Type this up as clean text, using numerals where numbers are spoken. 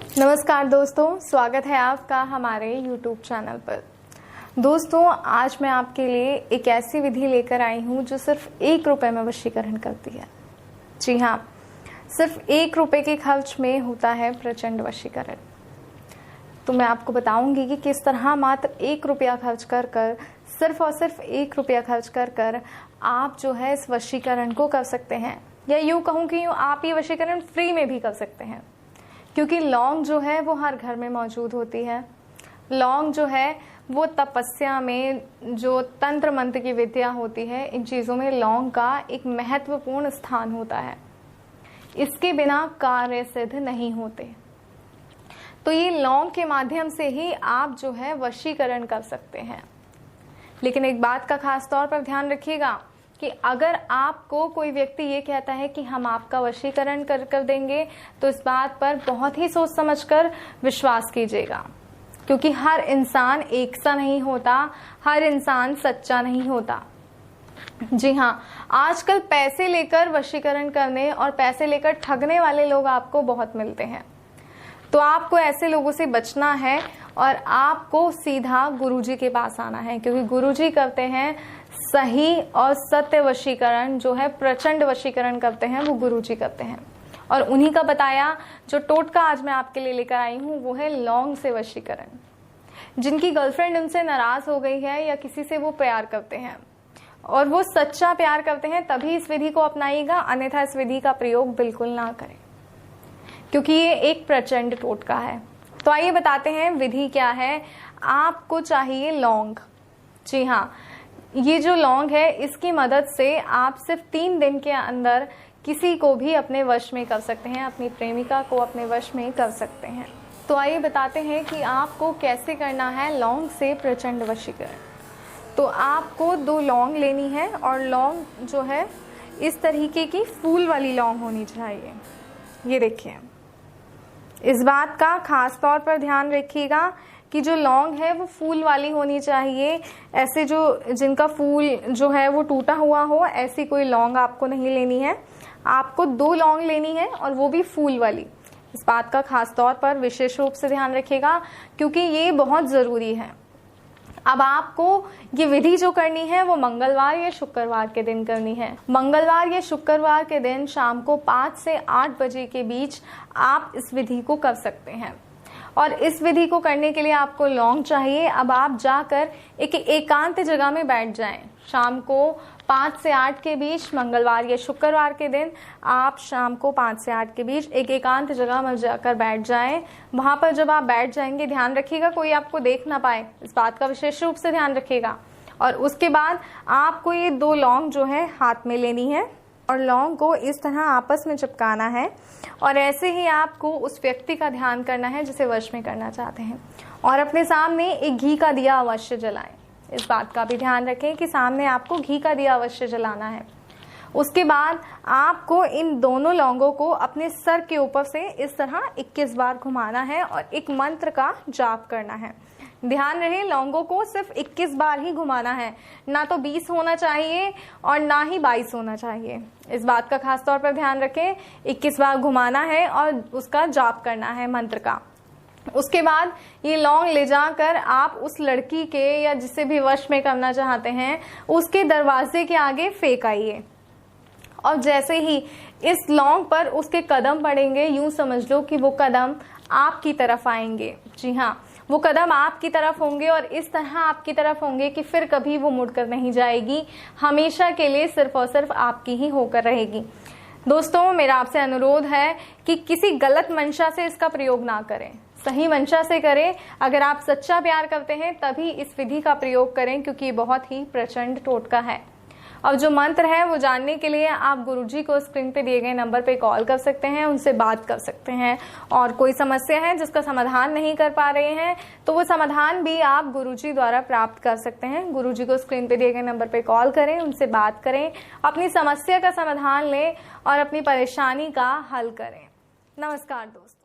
नमस्कार दोस्तों, स्वागत है आपका हमारे YouTube चैनल पर। दोस्तों, आज मैं आपके लिए एक ऐसी विधि लेकर आई हूँ जो सिर्फ 1 रुपए में वशीकरण करती है। जी हाँ, सिर्फ 1 रुपए के खर्च में होता है प्रचंड वशीकरण। तो मैं आपको बताऊंगी कि किस तरह मात्र 1 रुपया खर्च कर कर, सिर्फ और सिर्फ 1 रुपया खर्च कर कर आप जो है इस वशीकरण को कर सकते हैं, या यूँ कहूँ कि आप ये वशीकरण फ्री में भी कर सकते हैं। क्योंकि लौंग जो है वो हर घर में मौजूद होती है। लौंग जो है वो तपस्या में, जो तंत्र मंत्र की विद्या होती है, इन चीज़ों में लौंग का एक महत्वपूर्ण स्थान होता है। इसके बिना कार्य सिद्ध नहीं होते। तो ये लौंग के माध्यम से ही आप जो है वशीकरण कर सकते हैं। लेकिन एक बात का खास तौर पर ध्यान रखिएगा कि अगर आपको कोई व्यक्ति ये कहता है कि हम आपका वशीकरण कर देंगे, तो इस बात पर बहुत ही सोच समझकर विश्वास कीजिएगा। क्योंकि हर इंसान एक सा नहीं होता, हर इंसान सच्चा नहीं होता। जी हाँ, आजकल पैसे लेकर वशीकरण करने और पैसे लेकर ठगने वाले लोग आपको बहुत मिलते हैं। तो आपको ऐसे लोगों से बचना है और आपको सीधा गुरुजी के पास आना है, क्योंकि गुरुजी करते हैं सही और सत्य वशीकरण। जो है प्रचंड वशीकरण करते हैं वो गुरुजी करते हैं। और उन्हीं का बताया जो टोटका आज मैं आपके लिए लेकर आई हूँ वो है लौंग से वशीकरण। जिनकी गर्लफ्रेंड उनसे नाराज हो गई है या किसी से वो प्यार करते हैं और वो सच्चा प्यार करते हैं, तभी इस विधि को अपनाइएगा, अन्यथा इस विधि का प्रयोग बिल्कुल ना करें, क्योंकि ये एक प्रचंड टोटका है। तो आइए बताते हैं विधि क्या है। आपको चाहिए लौंग। जी हाँ, ये जो लौंग है इसकी मदद से आप सिर्फ 3 दिन के अंदर किसी को भी अपने वश में कर सकते हैं, अपनी प्रेमिका को अपने वश में कर सकते हैं। तो आइए बताते हैं कि आपको कैसे करना है लौंग से प्रचंड वशीकरण। तो आपको 2 लौंग लेनी है और लौंग जो है इस तरीके की फूल वाली लौंग होनी चाहिए। ये देखिए, इस बात का खास तौर पर ध्यान रखिएगा कि जो लौंग है वो फूल वाली होनी चाहिए। ऐसे जो जिनका फूल जो है वो टूटा हुआ हो, ऐसी कोई लौंग आपको नहीं लेनी है। आपको 2 लौंग लेनी है और वो भी फूल वाली। इस बात का खास तौर पर विशेष रूप से ध्यान रखिएगा, क्योंकि ये बहुत ज़रूरी है। अब आपको ये विधि जो करनी है वो मंगलवार या शुक्रवार के दिन करनी है। मंगलवार या शुक्रवार के दिन शाम को 5 से 8 बजे के बीच आप इस विधि को कर सकते हैं। और इस विधि को करने के लिए आपको लौंग चाहिए। अब आप जाकर एक एकांत जगह में बैठ जाएं। शाम को 5 से 8 के बीच, मंगलवार या शुक्रवार के दिन आप शाम को 5 से 8 के बीच एक एकांत जगह में जाकर बैठ जाएं। वहां पर जब आप बैठ जाएंगे, ध्यान रखिएगा कोई आपको देख ना पाए, इस बात का विशेष रूप से ध्यान रखिएगा। और उसके बाद आपको ये 2 लौंग जो है हाथ में लेनी है और लौंग को इस तरह आपस में चिपकाना है। और ऐसे ही आपको उस व्यक्ति का ध्यान करना है जिसे वश में करना चाहते हैं। और अपने सामने एक घी का दिया अवश्य जलाएं। इस बात का भी ध्यान रखें कि सामने आपको घी का दिया अवश्य जलाना है। उसके बाद आपको इन दोनों लौंगों को अपने सर के ऊपर से इस तरह 21 बार घुमाना है और एक मंत्र का जाप करना है। ध्यान रहे, लौंगों को सिर्फ 21 बार ही घुमाना है, ना तो 20 होना चाहिए और ना ही 22 होना चाहिए। इस बात का खास तौर पर ध्यान रखें। 21 बार घुमाना है और उसका जाप करना है मंत्र का। उसके बाद ये लौंग ले जाकर आप उस लड़की के या जिसे भी वश में करना चाहते हैं उसके दरवाजे के आगे फेंक आइए। और जैसे ही इस लौंग पर उसके कदम पड़ेंगे, यूं समझ लो कि वो कदम आपकी तरफ आएंगे। जी हाँ, वो कदम आपकी तरफ होंगे और इस तरह आपकी तरफ होंगे कि फिर कभी वो मुड़कर नहीं जाएगी, हमेशा के लिए सिर्फ और सिर्फ आपकी ही होकर रहेगी। दोस्तों, मेरा आपसे अनुरोध है कि किसी गलत मंशा से इसका प्रयोग ना करें, सही मंशा से करें। अगर आप सच्चा प्यार करते हैं तभी इस विधि का प्रयोग करें, क्योंकि ये बहुत ही प्रचंड टोटका है। अब जो मंत्र है वो जानने के लिए आप गुरुजी को स्क्रीन पे दिए गए नंबर पे कॉल कर सकते हैं, उनसे बात कर सकते हैं। और कोई समस्या है जिसका समाधान नहीं कर पा रहे हैं तो वो समाधान भी आप गुरुजी द्वारा प्राप्त कर सकते हैं। गुरुजी को स्क्रीन पे दिए गए नंबर पे कॉल करें, उनसे बात करें, अपनी समस्या का समाधान लें और अपनी परेशानी का हल करें। नमस्कार दोस्तों।